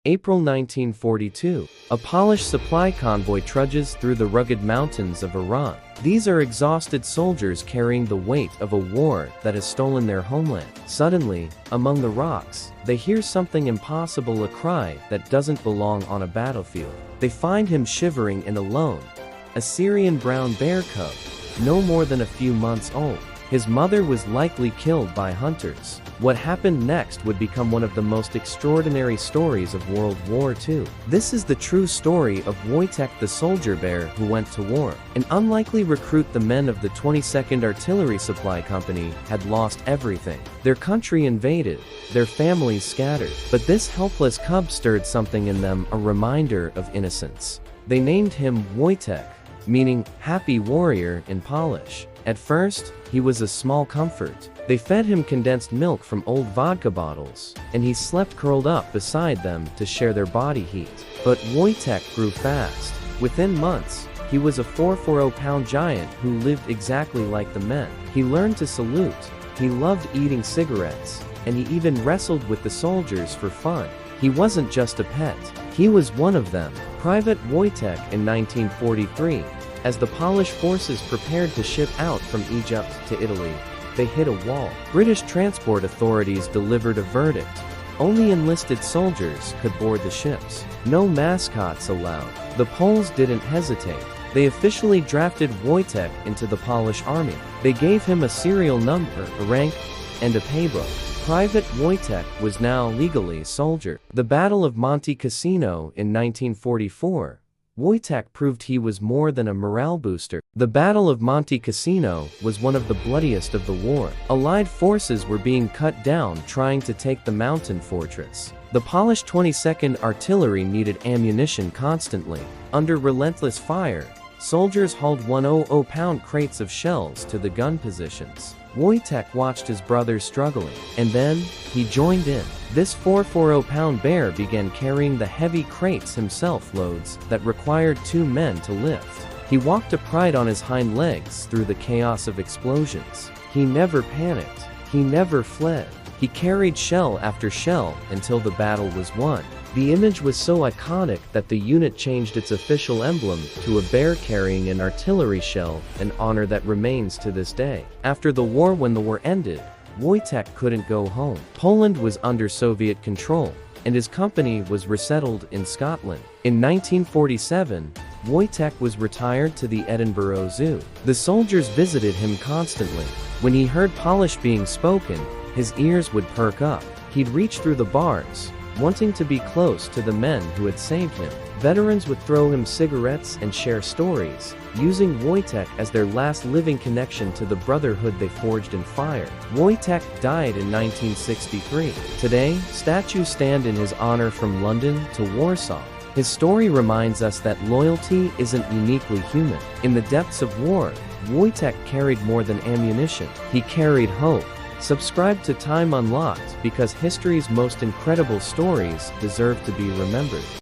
April 1942. A Polish supply convoy trudges through the rugged mountains of Iran. These are exhausted soldiers carrying the weight of a war that has stolen their homeland. Suddenly, among the rocks, they hear something impossible, a cry that doesn't belong on a battlefield. They find him shivering and alone, a Syrian brown bear cub, no more than a few months old. His mother was likely killed by hunters. What happened next would become one of the most extraordinary stories of World War II. This is the true story of Wojtek, the soldier bear who went to war. An unlikely recruit, the men of the 22nd Artillery Supply Company had lost everything. Their country invaded, their families scattered. But this helpless cub stirred something in them, a reminder of innocence. They named him Wojtek, meaning happy warrior in Polish. At first, he was a small comfort. They fed him condensed milk from old vodka bottles, and he slept curled up beside them to share their body heat. But Wojtek grew fast. Within months, he was a 440-pound giant who lived exactly like the men. He learned to salute, he loved eating cigarettes, and he even wrestled with the soldiers for fun. He wasn't just a pet, he was one of them. Private Wojtek in 1943. As the Polish forces prepared to ship out from Egypt to Italy, they hit a wall. British transport authorities delivered a verdict. Only enlisted soldiers could board the ships. No mascots allowed. The Poles didn't hesitate. They officially drafted Wojtek into the Polish army. They gave him a serial number, a rank, and a paybook. Private Wojtek was now legally a soldier. The Battle of Monte Cassino in 1944. Wojtek proved he was more than a morale booster. The Battle of Monte Cassino was one of the bloodiest of the war. Allied forces were being cut down trying to take the mountain fortress. The Polish 22nd Artillery needed ammunition constantly. Under relentless fire, soldiers hauled 100-pound crates of shells to the gun positions. Wojtek watched his brothers struggling, and then, he joined in. This 440-pound bear began carrying the heavy crates himself, loads that required two men to lift. He walked upright on his hind legs through the chaos of explosions. He never panicked. He never fled. He carried shell after shell until the battle was won. The image was so iconic that the unit changed its official emblem to a bear carrying an artillery shell, an honor that remains to this day. After the war, when the war ended, Wojtek couldn't go home. Poland was under Soviet control, and his company was resettled in Scotland. In 1947, Wojtek was retired to the Edinburgh Zoo. The soldiers visited him constantly. When he heard Polish being spoken, his ears would perk up. He'd reach through the bars, wanting to be close to the men who had saved him. Veterans would throw him cigarettes and share stories, using Wojtek as their last living connection to the brotherhood they forged in fire. Wojtek died in 1963. Today, statues stand in his honor from London to Warsaw. His story reminds us that loyalty isn't uniquely human. In the depths of war, Wojtek carried more than ammunition. He carried hope. Subscribe to Time Unlocked because history's most incredible stories deserve to be remembered.